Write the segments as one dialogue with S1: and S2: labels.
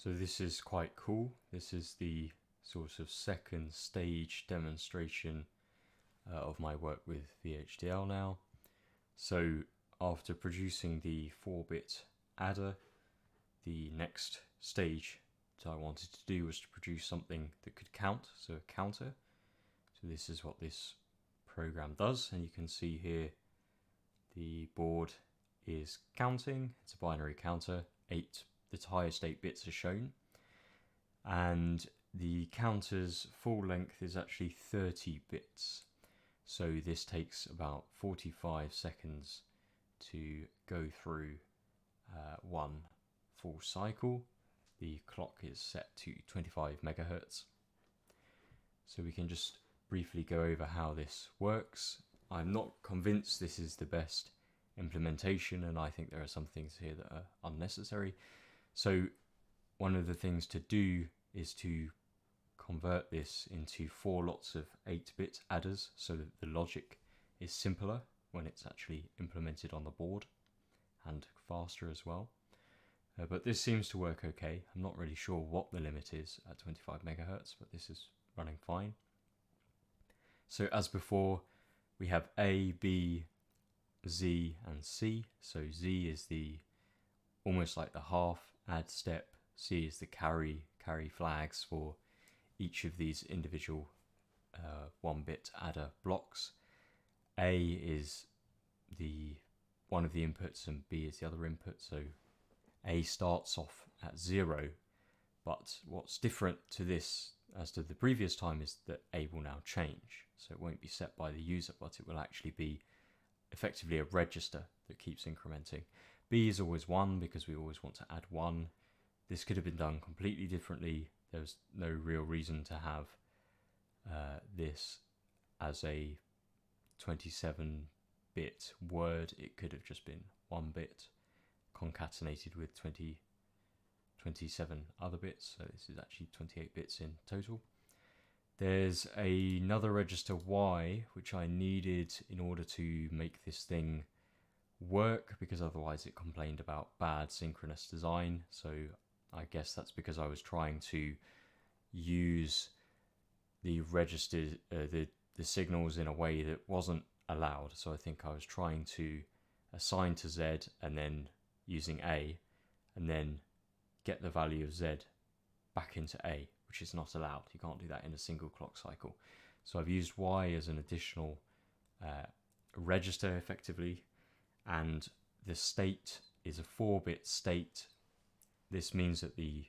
S1: So this is quite cool. This is the sort of second stage demonstration of my work with VHDL now. So after producing the 4-bit adder, the next stage that I wanted to do was to produce something that could count, so a counter. So this is what this program does, and you can see here the board is counting. It's a binary counter. The highest 8 bits are shown, and the counter's full length is actually 30 bits. So this takes about 45 seconds to go through one full cycle. The clock is set to 25 megahertz. So we can just briefly go over how this works. I'm not convinced this is the best implementation, and I think there are some things here that are unnecessary. So one of the things to do is to convert this into 4 lots of 8-bit adders so that the logic is simpler when it's actually implemented on the board, and faster as well. But this seems to work okay. I'm not really sure what the limit is at 25 megahertz, but this is running fine. So as before, we have A, B, Z and C. So Z is the almost like the half add step. C is the carry flags for each of these individual 1-bit adder blocks. A is the one of the inputs and B is the other input. So A starts off at 0, but what's different to this as to the previous time is that A will now change. So it won't be set by the user, but it will actually be effectively a register that keeps incrementing. B is always 1 because we always want to add 1. This could have been done completely differently. There's no real reason to have this as a 27-bit word. It could have just been 1 bit concatenated with 27 other bits. So this is actually 28 bits in total. There's another register Y which I needed in order to make this thing work, because otherwise it complained about bad synchronous design. So I guess that's because I was trying to use the registers, the signals in a way that wasn't allowed. So I think I was trying to assign to Z and then using A, and then get the value of Z back into A, which is not allowed. You can't do that in a single clock cycle. So I've used Y as an additional register effectively, and the state is a 4-bit state. This means that the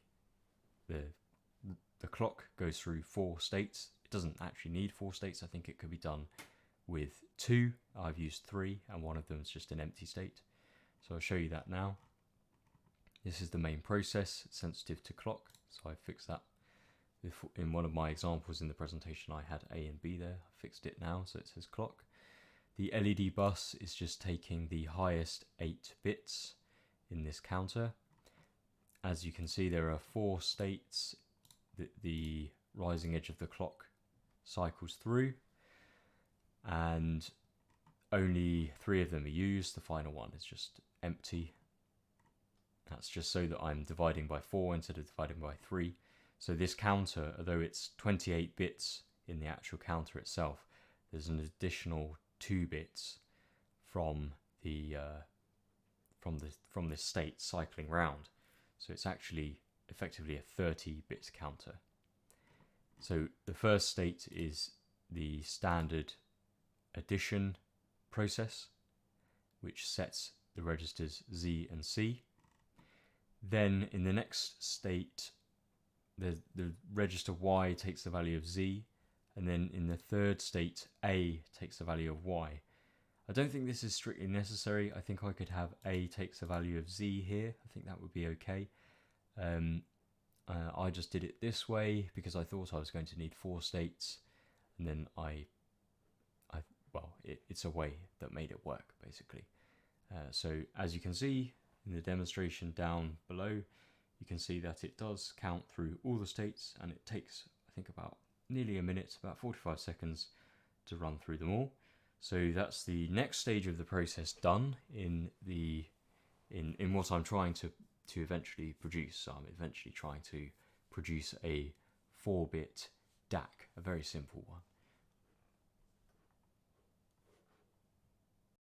S1: clock goes through 4 states. It doesn't actually need 4 states. I think it could be done with 2. I've used 3, and one of them is just an empty state. So I'll show you that now. This is the main process, sensitive to clock. So I fixed that. In one of my examples in the presentation, I had A and B there. I fixed it now, so it says clock. The LED bus is just taking the highest 8 bits in this counter. As you can see, there are 4 states that the rising edge of the clock cycles through, and only 3 of them are used. The final one is just empty. That's just so that I'm dividing by 4 instead of dividing by 3. So this counter, although it's 28 bits in the actual counter itself, there's an additional 2 bits from the from this state cycling round. So it's actually effectively a 30-bit counter. So the first state is the standard addition process, which sets the registers Z and C. Then in the next state, the register Y takes the value of Z, and then in the third state, A takes the value of Y. I don't think this is strictly necessary. I think I could have A takes the value of Z here. I think that would be okay. I just did it this way because I thought I was going to need 4 states, and then it's a way that made it work, basically. So as you can see in the demonstration down below, you can see that it does count through all the states, and it takes, I think, about nearly a minute, about 45 seconds to run through them all. So that's the next stage of the process done in what I'm trying to to eventually produce. So I'm eventually trying to produce a 4-bit DAC, a very simple one.